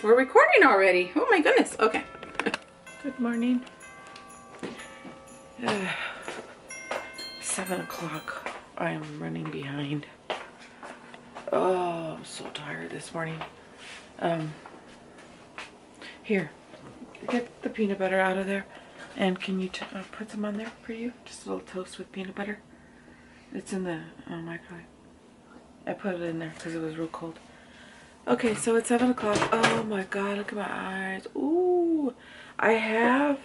we're recording already. Oh my goodness. Okay. Good morning. 7 o'clock. I am running behind. Oh, I'm so tired this morning. Here, get the peanut butter out of there. And can you put some on there for you? Just a little toast with peanut butter. It's in the microwave. I put it in there because it was real cold. Okay, so it's 7 o'clock. Oh my God, look at my eyes. Ooh, I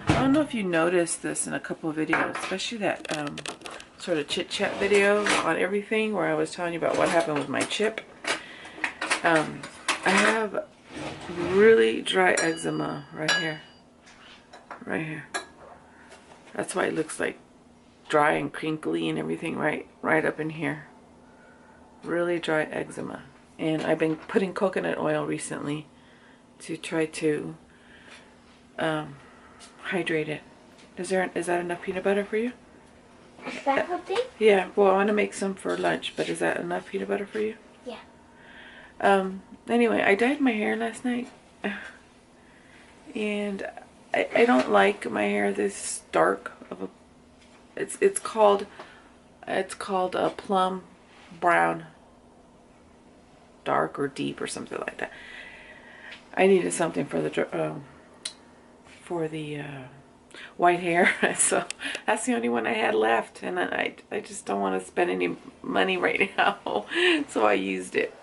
don't know if you noticed this in a couple of videos, especially that sort of chit chat video on everything where I was telling you about what happened with my chip. I have really dry eczema right here. Right here. That's why it looks like dry and crinkly and everything right up in here. Really dry eczema. And I've been putting coconut oil recently to try to hydrate it. Is that enough peanut butter for you? Is that something? Yeah, well I want to make some for lunch, but is that enough peanut butter for you? Yeah. Anyway, I dyed my hair last night. And I don't like my hair this dark of a it's called a plum brown, dark or deep or something like that. I needed something for the white hair, so that's the only one I had left, and I just don't want to spend any money right now, so I used it.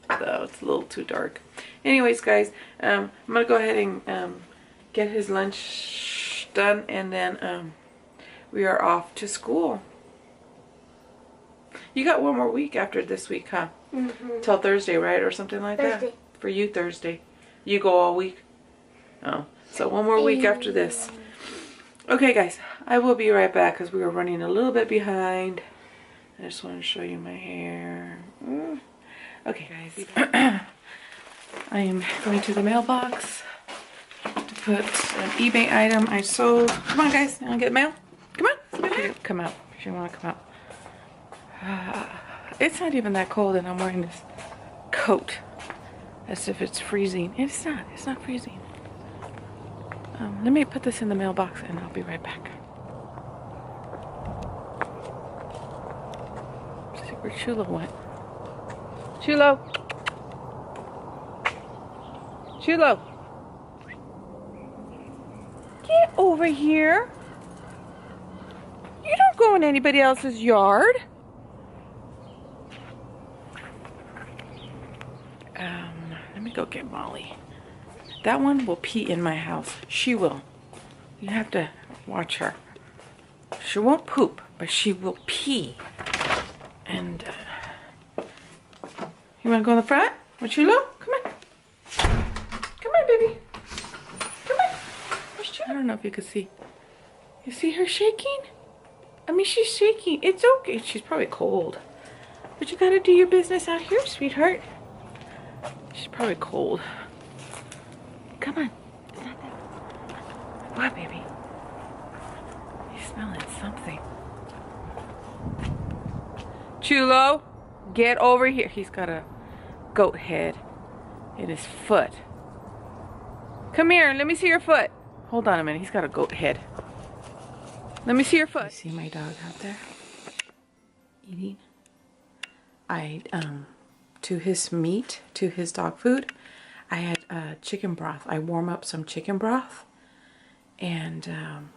So it's a little too dark. Anyways, guys, I'm gonna go ahead and get his lunch done, and then we are off to school. You got one more week after this week, huh? Mm-hmm. Till Thursday, right? Or something like Thursday. that? For you, Thursday. You go all week? Oh, so one more week after this. Okay, guys, I will be right back because we are running a little bit behind. I just want to show you my hair. Okay, guys. I am going to the mailbox to put an eBay item I sold. Come on, guys. You want to get mail? Come on. Come out if you want to come out. It's not even that cold, and I'm wearing this coat as if it's freezing. It's not. It's not freezing. Let me put this in the mailbox, and I'll be right back. Let's see where Chulo went. Chulo. Chulo. Get over here. You don't go in anybody else's yard. Let me go get Molly. That one will pee in my house. She will. You have to watch her. She won't poop, but she will pee. And you want to go in the front? What you look? Come on. Come on, baby. Come on. I don't know if you can see. You see her shaking? I mean, she's shaking. It's okay. She's probably cold. But you gotta do your business out here, sweetheart. She's probably cold. Come on. It's not that. What, baby? You're smelling something. Chulo, get over here. He's got a goat head in his foot. Come here. Let me see your foot. Hold on a minute. He's got a goat head. Let me see your foot. You see my dog out there eating? To his meat, to his dog food, I had chicken broth. I warm up some chicken broth and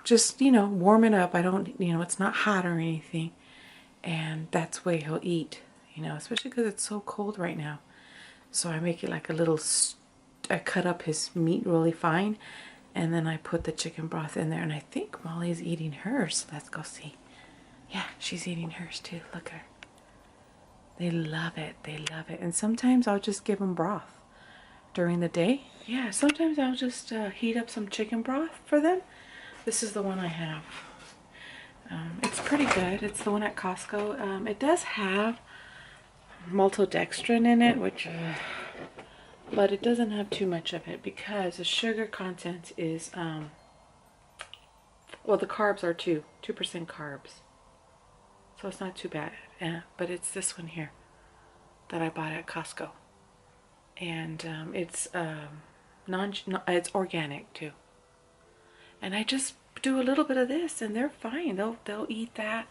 just, you know, warm it up. I don't, you know, it's not hot or anything. And that's the way he'll eat, you know, especially because it's so cold right now. So I make it like a little, I cut up his meat really fine. And then I put the chicken broth in there. And I think Molly's eating hers. Let's go see. Yeah, she's eating hers too. Look at her. They love it. They love it. And sometimes I'll just give them broth during the day. Yeah, sometimes I'll just heat up some chicken broth for them. This is the one I have. It's pretty good. It's the one at Costco. It does have maltodextrin in it, which... but it doesn't have too much of it because the sugar content is, well, the carbs are 2% carbs. So it's not too bad. But it's this one here that I bought at Costco. and it's it's organic too. And I just do a little bit of this, and they're fine. They'll eat that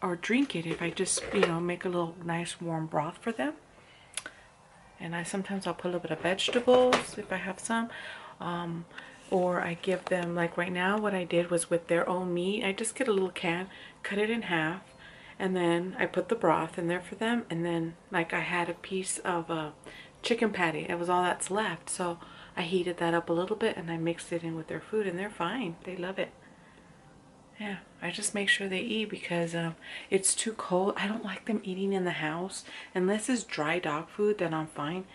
or drink it if I just, you know, make a little nice warm broth for them. And sometimes I'll put a little bit of vegetables if I have some, or I give them, like right now what I did was with their own meat, I just get a little can, cut it in half, and then I put the broth in there for them. And then like I had a piece of chicken patty, it was all that's left, so I heated that up a little bit and I mixed it in with their food, and they're fine. They love it. Yeah, I just make sure they eat because it's too cold. I don't like them eating in the house. Unless it's dry dog food, then I'm fine.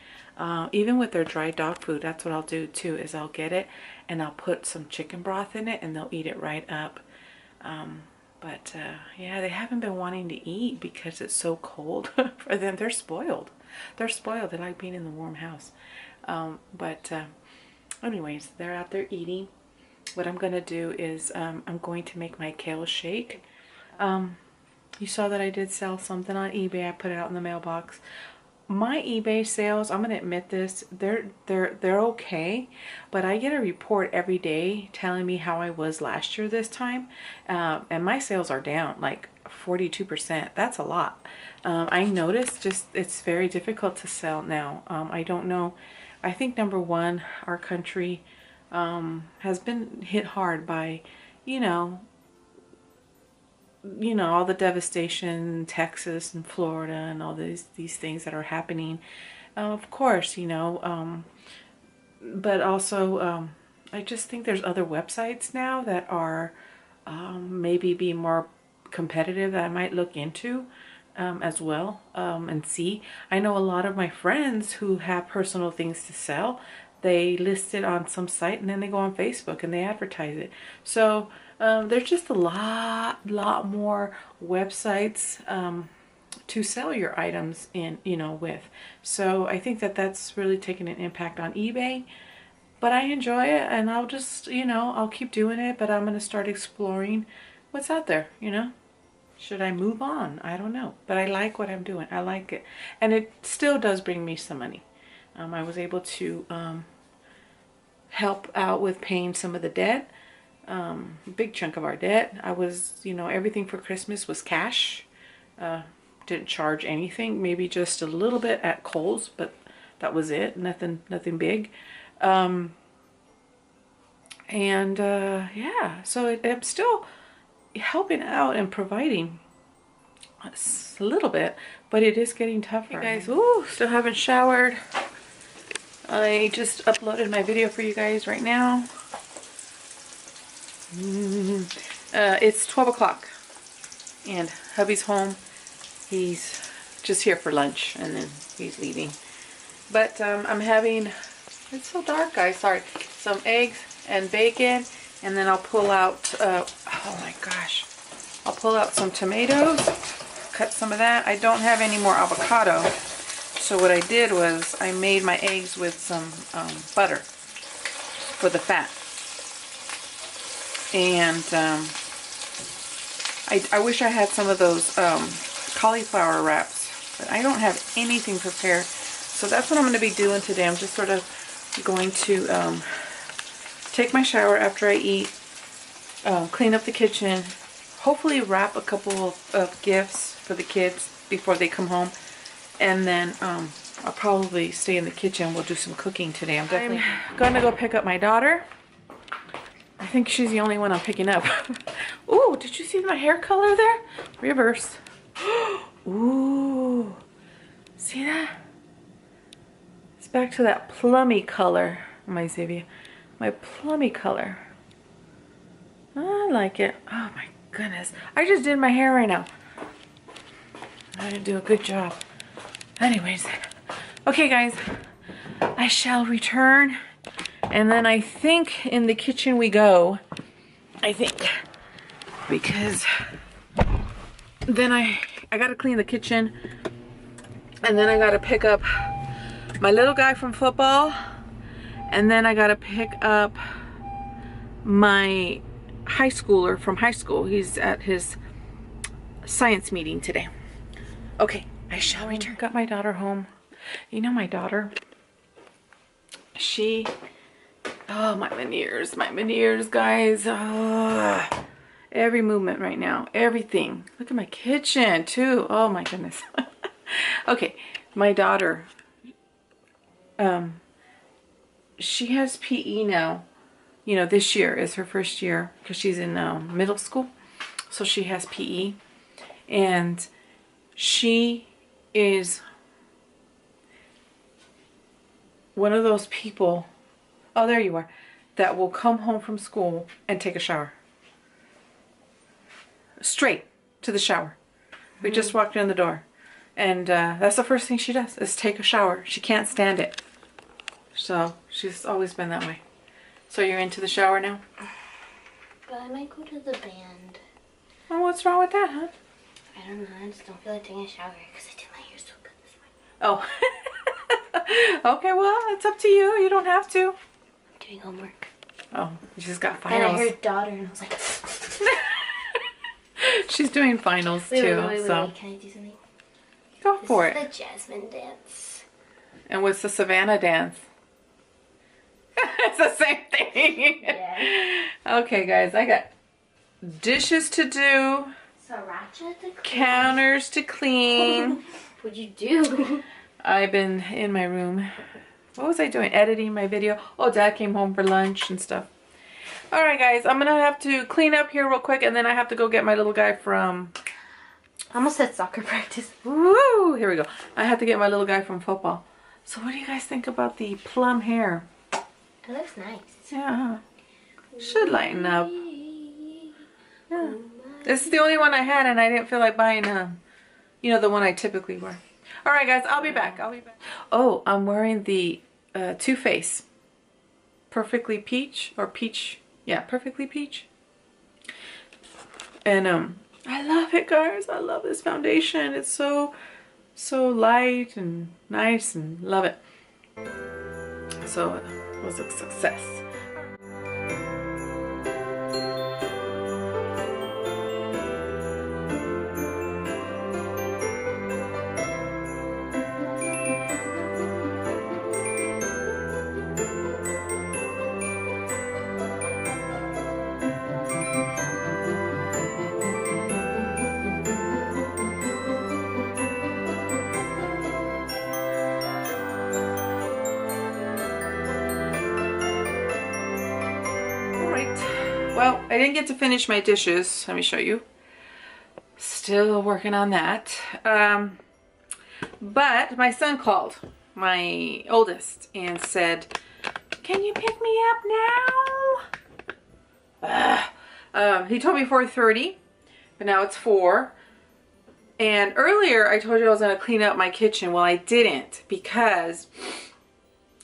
Even with their dry dog food, that's what I'll do too, is I'll get it and I'll put some chicken broth in it and they'll eat it right up. Yeah, they haven't been wanting to eat because it's so cold for them. They're spoiled. They're spoiled. They like being in the warm house. Anyways, they're out there eating. What I'm going to do is I'm going to make my kale shake. You saw that I did sell something on eBay. I put it out in the mailbox. My eBay sales, I'm going to admit this, they're okay, but I get a report every day telling me how I was last year this time, and my sales are down like 42%. That's a lot. I noticed just it's very difficult to sell now. I don't know. I think number one, our country has been hit hard by, you know, all the devastation in Texas and Florida and all these things that are happening. Of course, you know, but also I just think there's other websites now that are maybe be more competitive that I might look into as well and see. I know a lot of my friends who have personal things to sell. They list it on some site and then they go on Facebook and they advertise it. So there's just a lot more websites to sell your items in, you know, with. So I think that that's really taken an impact on eBay. But I enjoy it, and I'll just, you know, I'll keep doing it, but I'm going to start exploring what's out there, you know. Should I move on? I don't know. But I like what I'm doing. I like it. And it still does bring me some money. I was able to help out with paying some of the debt. Big chunk of our debt. I was, you know, everything for Christmas was cash. Didn't charge anything. Maybe just a little bit at Kohl's, but that was it. Nothing big. Yeah, so I'm still helping out and providing a little bit, but it is getting tougher. Hey guys, ooh, still haven't showered. I just uploaded my video for you guys right now. It's 12 o'clock and hubby's home. He's just here for lunch and then he's leaving. But I'm having, it's so dark guys, sorry, some eggs and bacon, and then I'll pull out, oh my gosh, I'll pull out some tomatoes, cut some of that. I don't have any more avocado, so what I did was I made my eggs with some butter for the fat. And I wish I had some of those cauliflower wraps, but I don't have anything prepared. So that's what I'm going to be doing today. I'm just sort of going to take my shower after I eat, clean up the kitchen, hopefully wrap a couple of gifts for the kids before they come home, and then I'll probably stay in the kitchen. We'll do some cooking today. I'm definitely going to go pick up my daughter. I think she's the only one I'm picking up. Ooh, did you see my hair color there? Reverse. Ooh, see that? It's back to that plummy color. My Xavier, my plummy color. I like it. Oh my goodness. I just did my hair right now. I didn't do a good job. Anyways. Okay guys. I shall return. And then I think in the kitchen we go. I think. Because then I gotta clean the kitchen. And then I gotta pick up my little guy from football. And then I gotta pick up my high schooler from high school. He's at his science meeting today. Okay, I shall return. Got my daughter home. You know my daughter, Oh, my Menieres, guys. Every movement right now, everything. Look at my kitchen too. Oh my goodness. Okay, my daughter, she has PE now. You know, this year is her first year because she's in middle school. So she has PE. And she is one of those people, oh, there you are, that will come home from school and take a shower. Straight to the shower. We just walked in the door. And that's the first thing she does, is take a shower. She can't stand it. So she's always been that way. So you're into the shower now? But I might go to the band. Well, what's wrong with that, huh? I don't know. I just don't feel like taking a shower because I did my hair so good this morning. Oh. Okay, well, it's up to you. You don't have to. I'm doing homework. Oh, you just got And finals. I heard daughter and I was like... She's doing finals too. Wait. Can I do something? Go for it. This is the Jasmine dance. And what's the Savannah dance? It's the same thing. Yeah. Okay, guys, I got dishes to do, Sriracha to counters to clean. What'd you do? I've been in my room. What was I doing? Editing my video. Oh, Dad came home for lunch and stuff. Alright, guys, I'm going to have to clean up here real quick, and then I have to go get my little guy from... I almost said soccer practice. Woo! Here we go. I have to get my little guy from football. So what do you guys think about the plum hair? It looks nice. Yeah. Should lighten up. Yeah. This is the only one I had, and I didn't feel like buying, you know, the one I typically wear. Alright, guys, I'll be back. Oh, I'm wearing the Too Faced Perfectly Peach, or Peach. Yeah, Perfectly Peach. And, I love it, guys. I love this foundation. It's so light and nice, and love it. So it was a success. Well, I didn't get to finish my dishes. Let me show you. Still working on that. But my son called, my oldest, and said, "Can you pick me up now?" He told me 4:30, but now it's 4. And earlier I told you I was going to clean up my kitchen. Well, I didn't, because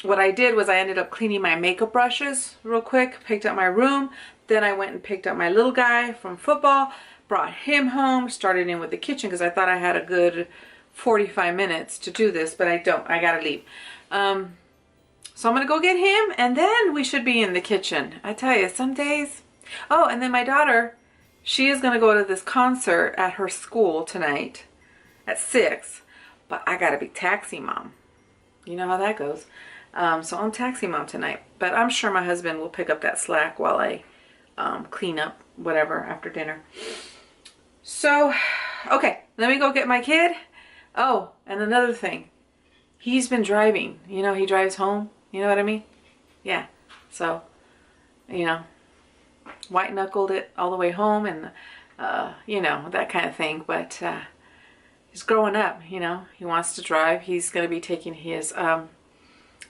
what I did was I ended up cleaning my makeup brushes real quick, picked up my room, then I went and picked up my little guy from football, brought him home, started in with the kitchen because I thought I had a good 45 minutes to do this, but I don't. I gotta leave. So I'm gonna go get him, and then we should be in the kitchen. I tell you, some days. Oh, and then my daughter, she is gonna go to this concert at her school tonight at 6, but I gotta be taxi mom. You know how that goes. So I'm taxi mom tonight, but I'm sure my husband will pick up that slack while I clean up whatever after dinner. So, okay, let me go get my kid. Oh, and another thing, he's been driving. You know, he drives home. You know what I mean? Yeah. So, you know, white knuckled it all the way home, and you know, that kind of thing. But he's growing up. You know, he wants to drive. He's going to be taking his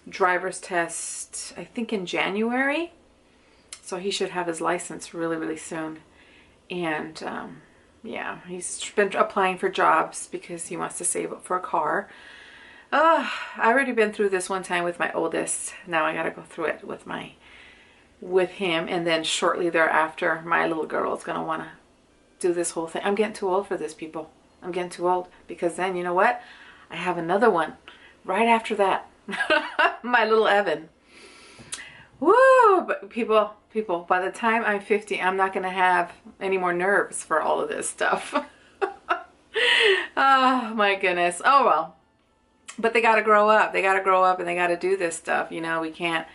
driver's test, I think, in January. So he should have his license really, really soon. And yeah, he's been applying for jobs because he wants to save up for a car. I've already been through this one time with my oldest. Now I got to go through it with him, and then shortly thereafter, my little girl is going to want to do this whole thing. I'm getting too old for this, people. I'm getting too old, because then, you know what? I have another one right after that. My little Evan. Woo! But people, by the time I'm 50, I'm not going to have any more nerves for all of this stuff. Oh, my goodness. Oh, well. But they got to grow up. They got to grow up and they got to do this stuff. You know, we can't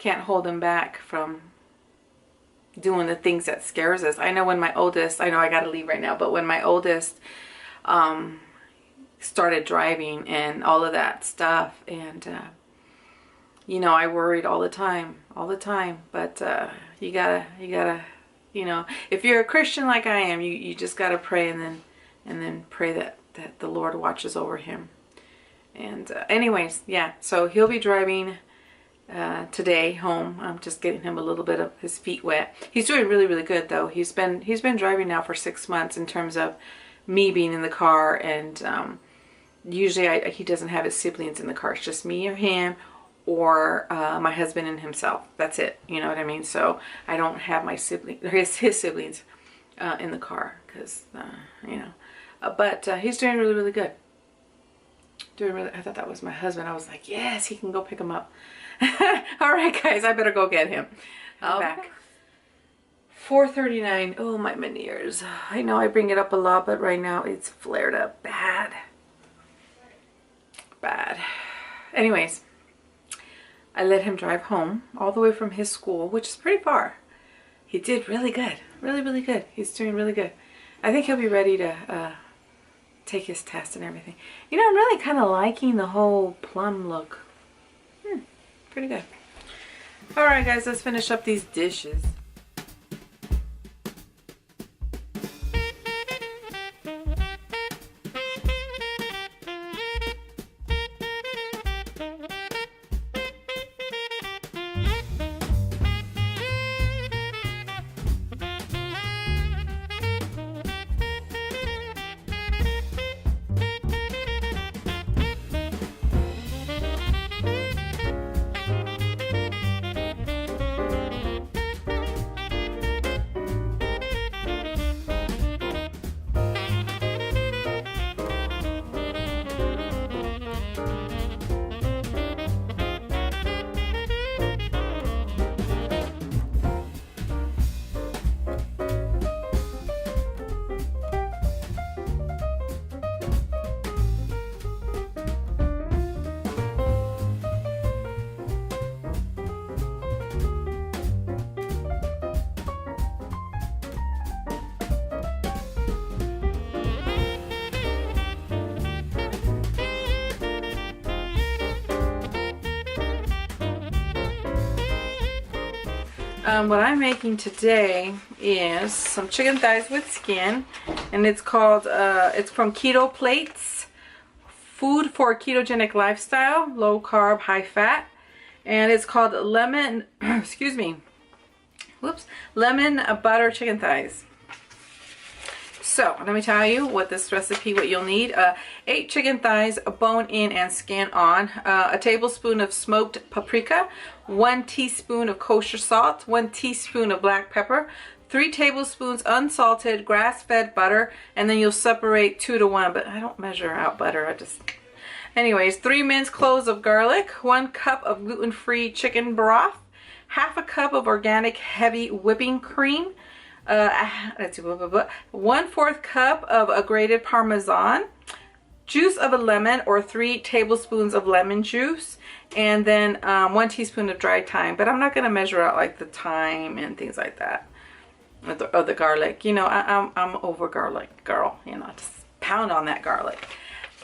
hold them back from doing the things that scares us. I know when my oldest, I know I got to leave right now, but when my oldest started driving and all of that stuff, and you know, I worried all the time, but you gotta, you know, if you're a Christian like I am, you just gotta pray and then pray that the Lord watches over him. And anyways, yeah, so he'll be driving today home. I'm just getting him a little bit of his feet wet. He's doing really, really good though. He's been driving now for 6 months in terms of me being in the car, and usually he doesn't have his siblings in the car. It's just me or him, or my husband and himself. That's it. You know what I mean? So I don't have my his siblings in the car, because you know. But he's doing really, really good. I thought that was my husband. I was like, yes, he can go pick him up. All right, guys, I better go get him. I'll be back. 4:39. Oh, my Meniere's. I know I bring it up a lot, but right now it's flared up bad. Bad. Anyways, I let him drive home all the way from his school, which is pretty far. He did really good. Really, really good. He's doing really good. I think he'll be ready to take his test and everything. You know, I'm really kind of liking the whole plum look. Pretty good. All right, guys, let's finish up these dishes. What I'm making today is some chicken thighs with skin, and it's called, it's from Keto Plates, Food for a Ketogenic Lifestyle, Low Carb, High Fat, and it's called lemon, excuse me, whoops, lemon butter chicken thighs. So let me tell you what this recipe, what you'll need. 8 chicken thighs, bone in and skin on, a tablespoon of smoked paprika, 1 teaspoon of kosher salt, 1 teaspoon of black pepper, 3 tablespoons unsalted grass-fed butter, and then you'll separate 2 to 1, but I don't measure out butter. I just, anyways, 3 minced cloves of garlic, 1 cup of gluten-free chicken broth, half a cup of organic heavy whipping cream, 1/4 cup of a grated Parmesan, juice of a lemon or 3 tablespoons of lemon juice, and then 1 teaspoon of dried thyme. But I'm not going to measure out like the thyme and things like that, or the garlic. You know, I'm over garlic, girl. You know, just pound on that garlic.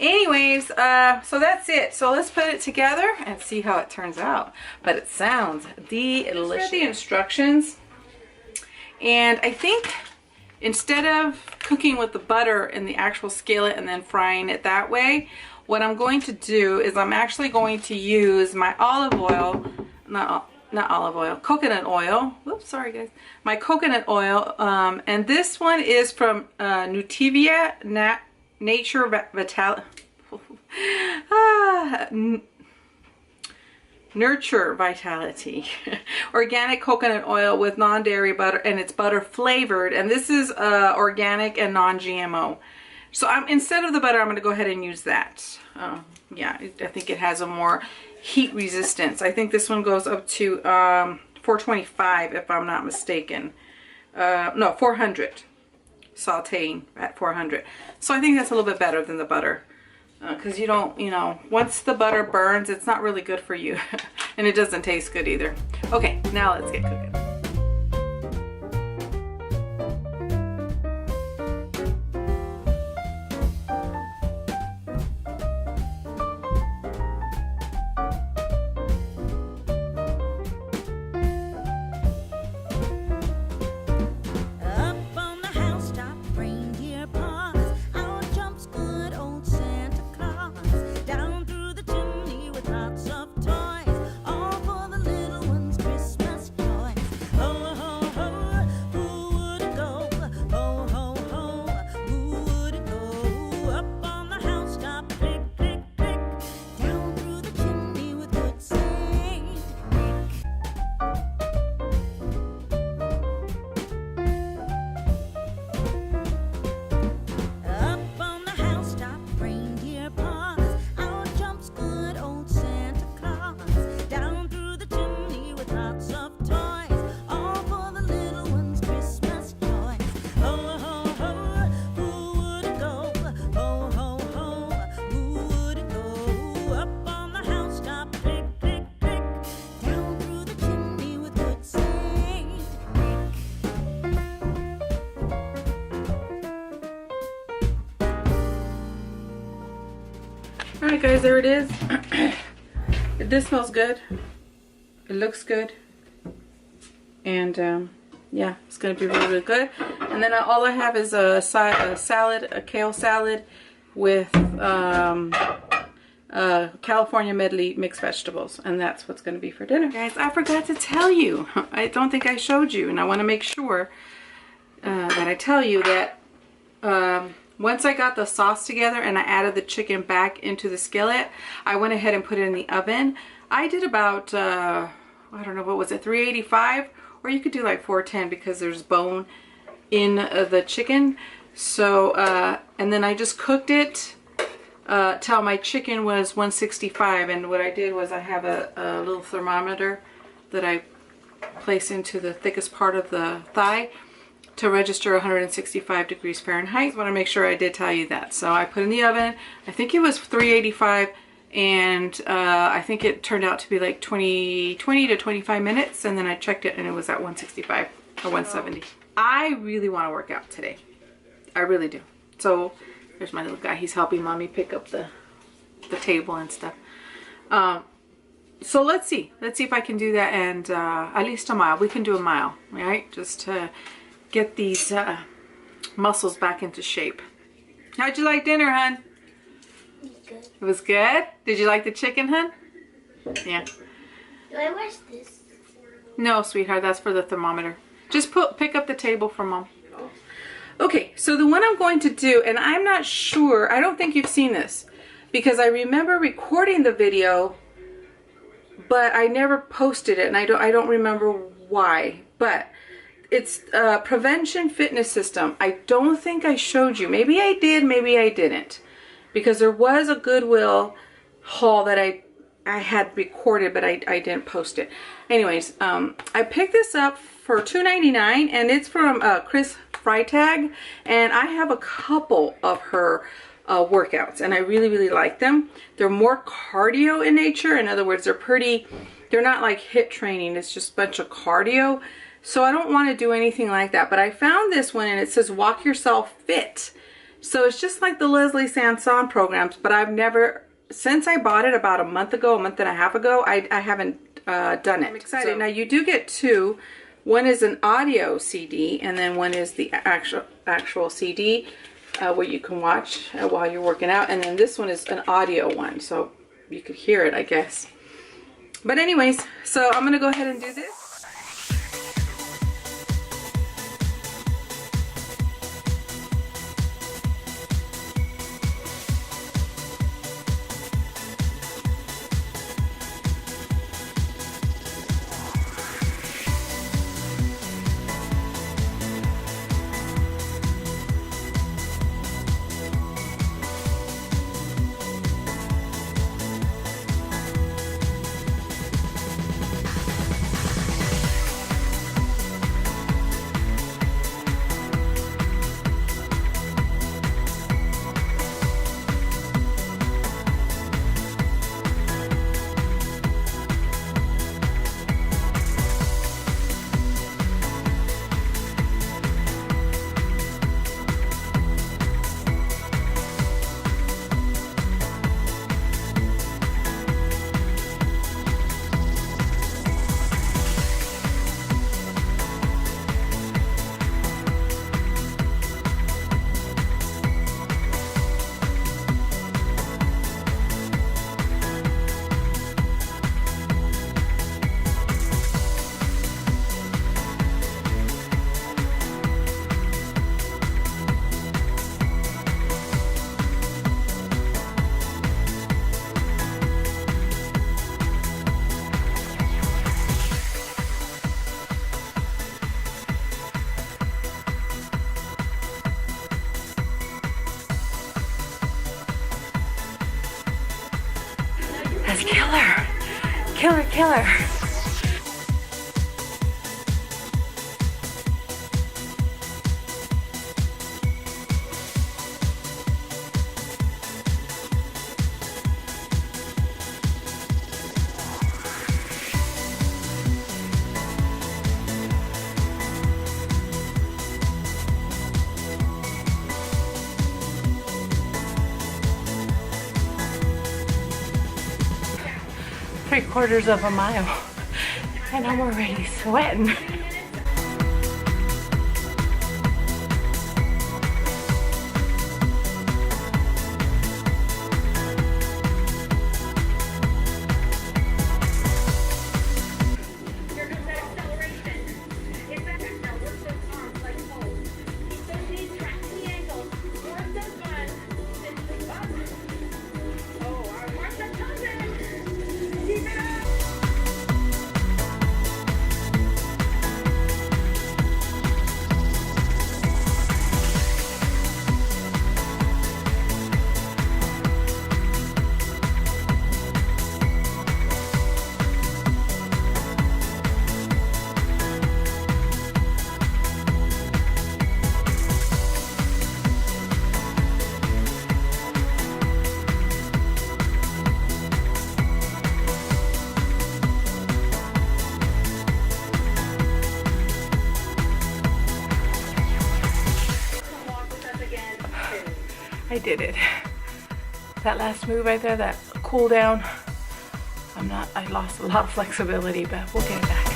Anyways, so that's it. So let's put it together and see how it turns out. But it sounds delicious. The instructions. And I think instead of cooking with the butter in the actual skillet and then frying it that way, what I'm going to do is I'm actually going to use my olive oil, not olive oil, coconut oil. Whoops, sorry guys. My coconut oil, and this one is from Nutivia Nature Vitality. Nurture Vitality organic coconut oil with non-dairy butter, and it's butter flavored, and this is organic and non-GMO. So instead of the butter, I'm going to go ahead and use that. Yeah, I think it has a more heat resistance. I think this one goes up to 425 if I'm not mistaken. No, 400. Sauteing at 400. So I think that's a little bit better than the butter. because you don't, you know, once the butter burns, it's not really good for you. And it doesn't taste good either. Okay, now let's get cooking. Alright guys, there it is. This smells good. It looks good. And yeah, it's going to be really, really good. And then all I have is a salad, a kale salad with California medley mixed vegetables. And that's what's going to be for dinner. Guys, I forgot to tell you. I don't think I showed you. And I want to make sure that I tell you that once I got the sauce together and I added the chicken back into the skillet, I went ahead and put it in the oven. I did about, I don't know, what was it, 385? Or you could do like 410 because there's bone in the chicken. So, and then I just cooked it till my chicken was 165. And what I did was I have a little thermometer that I place into the thickest part of the thigh to register 165 degrees Fahrenheit. I want to make sure I did tell you that. So I put in the oven. I think it was 385, and I think it turned out to be like 20 to 25 minutes, and then I checked it and it was at 165 or 170. I really want to work out today. I really do. So there's my little guy. He's helping mommy pick up the table and stuff. So let's see if I can do that, and at least a mile. We can do a mile, right? Just to get these muscles back into shape. How'd you like dinner, hun? It was good. It was good? Did you like the chicken, hun? Yeah. Do I wash this? No, sweetheart, that's for the thermometer. Just pick up the table for mom. Okay, so the one I'm going to do, and I'm not sure, I don't think you've seen this, because I remember recording the video, but I never posted it, and I don't remember why, but it's a prevention fitness system. I don't think I showed you. Maybe I did, maybe I didn't. Because there was a Goodwill haul that I had recorded, but I didn't post it. Anyways, I picked this up for $2.99, and it's from Chris Freitag. And I have a couple of her workouts, and I really, really like them. They're more cardio in nature. In other words, they're not like HIIT training. It's just a bunch of cardio. So I don't want to do anything like that. But I found this one, and it says Walk Yourself Fit. So it's just like the Leslie Sanson programs, but I've never, since I bought it about a month and a half ago, I haven't done it. I'm excited. So, now you do get two. One is an audio CD, and then one is the actual CD where you can watch while you're working out. And then this one is an audio one, so you could hear it, I guess. But anyways, so I'm going to go ahead and do this. killer. Killer, killer. Three-quarters of a mile and I'm already sweating. I did it. That last move right there, that cool down, I lost a lot of flexibility, but we'll get it back.